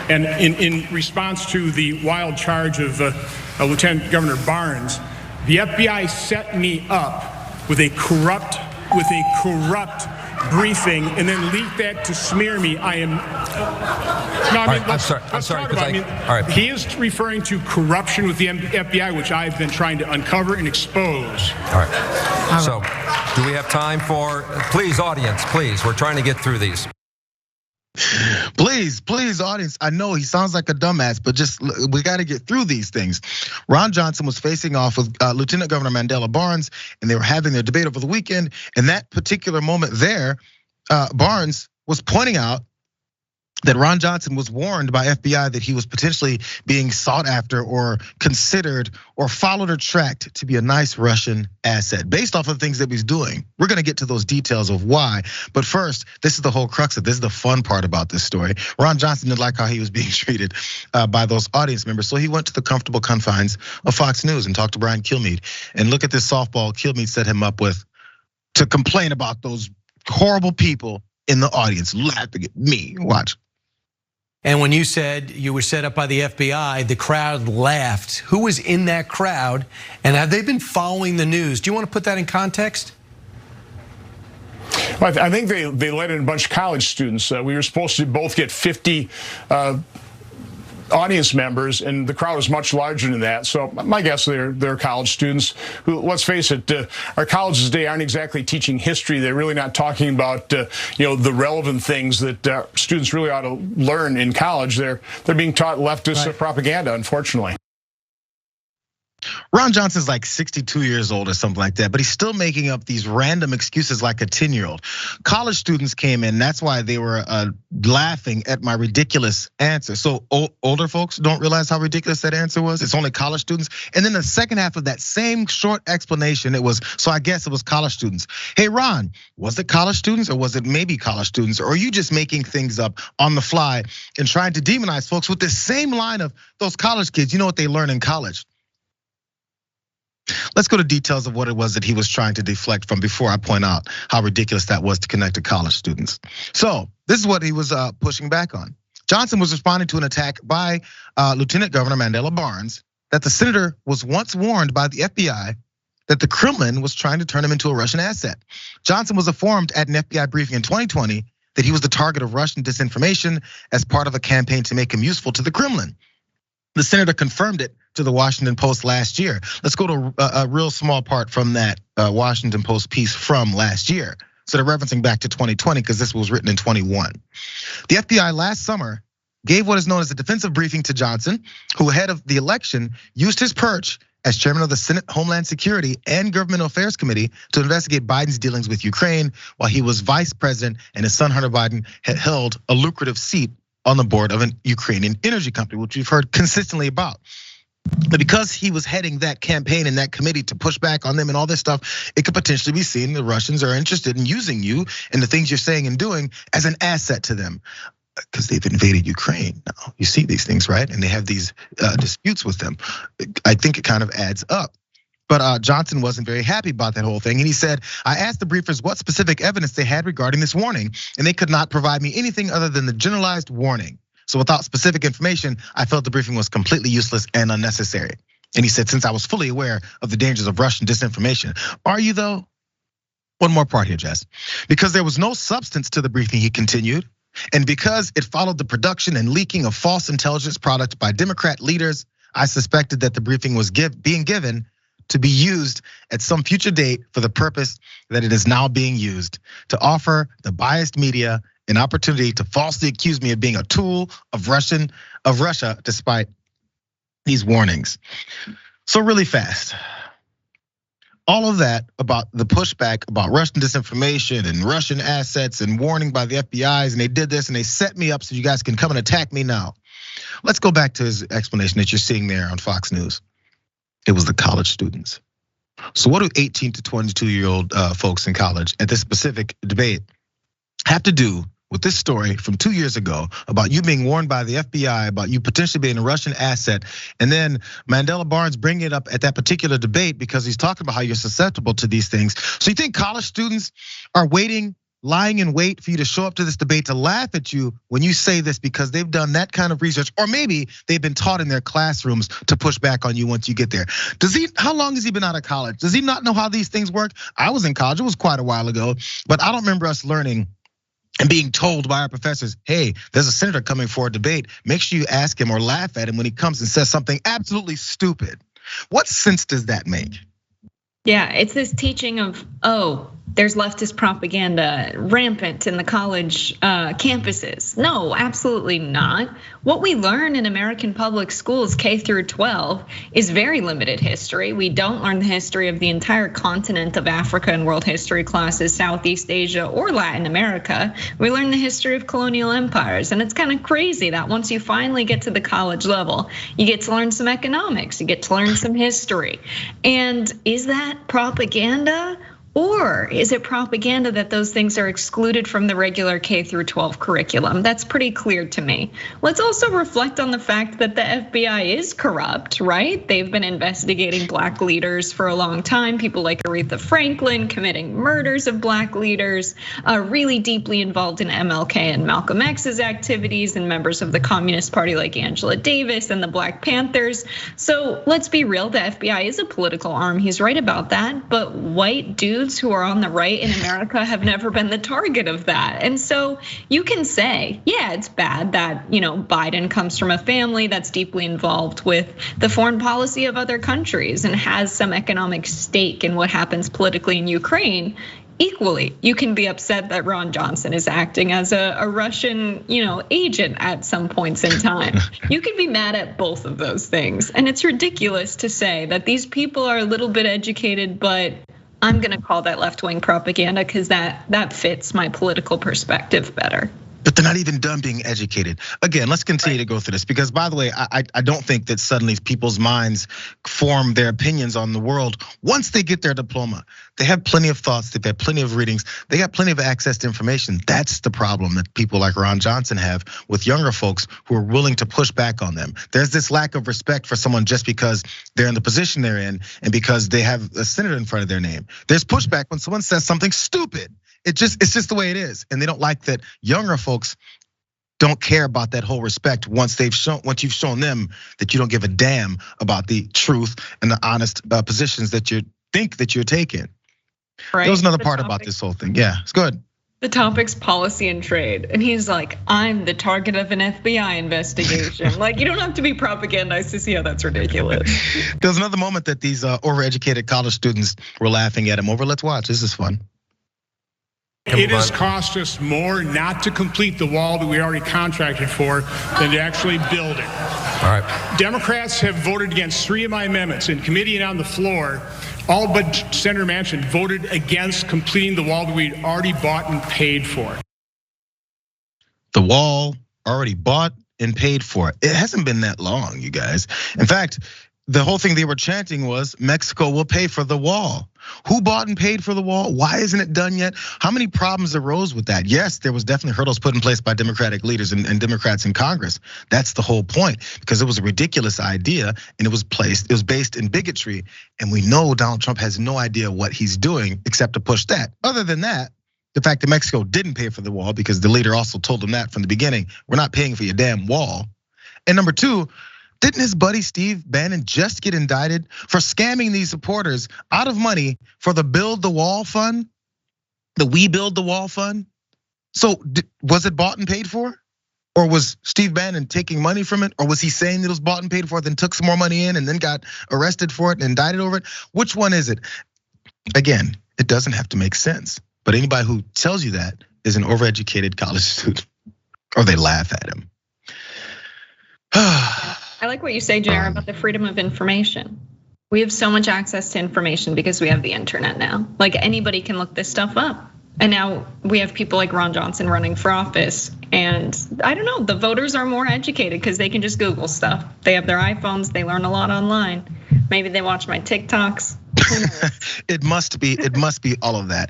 And in response to the wild charge of Lieutenant Governor Barnes, the FBI set me up with a corrupt briefing and then leaked that to smear me. I am. No, I mean, I'm sorry. He is referring to corruption with the FBI, which I've been trying to uncover and expose. All right. So, do we have time for? Please, audience, please. We're trying to get through these. Please, audience. I know he sounds like a dumbass, but we got to get through these things. Ron Johnson was facing off with Lieutenant Governor Mandela Barnes, and they were having their debate over the weekend. And that particular moment there, Barnes was pointing out that Ron Johnson was warned by FBI that he was potentially being sought after or considered or followed or tracked to be a nice Russian asset based off of the things that he's doing. We're gonna get to those details of why. But first, this is the whole crux of this. Is the fun part about this story. Ron Johnson didn't like how he was being treated by those audience members. So he went to the comfortable confines of Fox News and talked to Brian Kilmeade. And look at this softball Kilmeade set him up with to complain about those horrible people in the audience laughing at me. Watch. And when you said you were set up by the FBI, the crowd laughed. Who was in that crowd? And have they been following the news? Do you want to put that in context? Well, I think they let in a bunch of college students. We were supposed to both get 50 audience members, and the crowd was much larger than that. So my guess they're college students who, let's face it, our colleges today aren't exactly teaching history. They're really not talking about the relevant things that students really ought to learn in college. They're being taught leftist propaganda, unfortunately. Ron Johnson's like 62 years old or something like that, but he's still making up these random excuses like a 10-year-old. College students came in, that's why they were laughing at my ridiculous answer. So older folks don't realize how ridiculous that answer was. It's only college students. And then the second half of that same short explanation, it was, so I guess it was college students. Hey Ron, was it college students or was it maybe college students? Or are you just making things up on the fly and trying to demonize folks with the same line of those college kids? You know what they learn in college? Let's go to details of what it was that he was trying to deflect from before I point out how ridiculous that was to connect to college students. So this is what he was pushing back on. Johnson was responding to an attack by Lieutenant Governor Mandela Barnes that the senator was once warned by the FBI that the Kremlin was trying to turn him into a Russian asset. Johnson was informed at an FBI briefing in 2020 that he was the target of Russian disinformation as part of a campaign to make him useful to the Kremlin. The senator confirmed it to the Washington Post last year. Let's go to a real small part from that Washington Post piece from last year. So they're referencing back to 2020 because this was written in 21. The FBI last summer gave what is known as a defensive briefing to Johnson, who ahead of the election used his perch as chairman of the Senate Homeland Security and Government Affairs Committee to investigate Biden's dealings with Ukraine while he was vice president and his son Hunter Biden had held a lucrative seat on the board of an Ukrainian energy company, which we've heard consistently about. But because he was heading that campaign and that committee to push back on them and all this stuff, it could potentially be seen the Russians are interested in using you and the things you're saying and doing as an asset to them because they've invaded Ukraine. Now, you see these things, right? And they have these disputes with them. I think it kind of adds up. But Johnson wasn't very happy about that whole thing. And he said, I asked the briefers what specific evidence they had regarding this warning, and they could not provide me anything other than the generalized warning. So without specific information, I felt the briefing was completely useless and unnecessary. And he said, since I was fully aware of the dangers of Russian disinformation. Are you though? One more part here, Jess. Because there was no substance to the briefing, he continued. And because it followed the production and leaking of false intelligence products by Democrat leaders, I suspected that the briefing was being given to be used at some future date for the purpose that it is now being used to offer the biased media an opportunity to falsely accuse me of being a tool of Russia, despite these warnings. So really fast, all of that about the pushback about Russian disinformation and Russian assets and warning by the FBI's, and they did this and they set me up so you guys can come and attack me now. Let's go back to his explanation that you're seeing there on Fox News. It was the college students. So what do 18 to 22-year-old folks in college at this specific debate have to do with this story from 2 years ago about you being warned by the FBI about you potentially being a Russian asset, and then Mandela Barnes bringing it up at that particular debate because he's talking about how you're susceptible to these things. So you think college students are waiting lying in wait for you to show up to this debate to laugh at you when you say this because they've done that kind of research, or maybe they've been taught in their classrooms to push back on you once you get there. How long has he been out of college? Does he not know how these things work? I was in college, it was quite a while ago, but I don't remember us learning and being told by our professors, hey, there's a senator coming for a debate. Make sure you ask him or laugh at him when he comes and says something absolutely stupid. What sense does that make? Yeah, it's this teaching of, oh, there's leftist propaganda rampant in the college campuses. No, absolutely not. What we learn in American public schools, K through 12, is very limited history. We don't learn the history of the entire continent of Africa in world history classes, Southeast Asia or Latin America. We learn the history of colonial empires. And it's kind of crazy that once you finally get to the college level, you get to learn some economics, you get to learn some history. And is that propaganda? Or is it propaganda that those things are excluded from the regular K through 12 curriculum? That's pretty clear to me. Let's also reflect on the fact that the FBI is corrupt, right? They've been investigating black leaders for a long time. People like Aretha Franklin committing murders of black leaders, really deeply involved in MLK and Malcolm X's activities, and members of the Communist Party like Angela Davis and the Black Panthers. So let's be real, the FBI is a political arm. He's right about that, but white dudes who are on the right in America have never been the target of that. And so you can say, yeah, it's bad that Biden comes from a family that's deeply involved with the foreign policy of other countries and has some economic stake in what happens politically in Ukraine. Equally, you can be upset that Ron Johnson is acting as a Russian, agent at some points in time. You can be mad at both of those things. And it's ridiculous to say that these people are a little bit educated, but I'm gonna call that left-wing propaganda because that fits my political perspective better. But they're not even done being educated. Again, let's continue to go through this because, by the way, I don't think that suddenly people's minds form their opinions on the world once they get their diploma. They have plenty of thoughts, they've had plenty of readings, they got plenty of access to information. That's the problem that people like Ron Johnson have with younger folks who are willing to push back on them. There's this lack of respect for someone just because they're in the position they're in and because they have a senator in front of their name. There's pushback when someone says something stupid. It's just the way it is, and they don't like that younger folks don't care about that whole respect once you've shown them that you don't give a damn about the truth and the honest positions that you think that you're taking. Right. There was another part about this whole thing. Yeah, it's good. The topic's policy and trade, and he's like, "I'm the target of an FBI investigation." Like, you don't have to be propagandized to see how that's ridiculous. There was another moment that these overeducated college students were laughing at him over. Let's watch. This is fun. It has cost us more not to complete the wall that we already contracted for than to actually build it. All right. Democrats have voted against 3 of my amendments in committee and on the floor. All but Senator Manchin voted against completing the wall that we'd already bought and paid for. The wall already bought and paid for. It hasn't been that long, you guys. In fact, the whole thing they were chanting was Mexico will pay for the wall. Who bought and paid for the wall? Why isn't it done yet? How many problems arose with that? Yes, there was definitely hurdles put in place by Democratic leaders and Democrats in Congress. That's the whole point, because it was a ridiculous idea and it was based in bigotry. And we know Donald Trump has no idea what he's doing except to push that. Other than that, the fact that Mexico didn't pay for the wall, because the leader also told them that from the beginning, we're not paying for your damn wall. And number two, didn't his buddy Steve Bannon just get indicted for scamming these supporters out of money for the Build the Wall fund? The We Build the Wall fund? So was it bought and paid for? Or was Steve Bannon taking money from it? Or was he saying that it was bought and paid for, then took some more money in and then got arrested for it and indicted over it? Which one is it? Again, it doesn't have to make sense. But anybody who tells you that is an overeducated college student, or they laugh at him. I like what you say, Jayar, about the freedom of information. We have so much access to information because we have the internet now. Like, anybody can look this stuff up. And now we have people like Ron Johnson running for office. And I don't know, the voters are more educated because they can just Google stuff. They have their iPhones, they learn a lot online. Maybe they watch my TikToks. It must be all of that.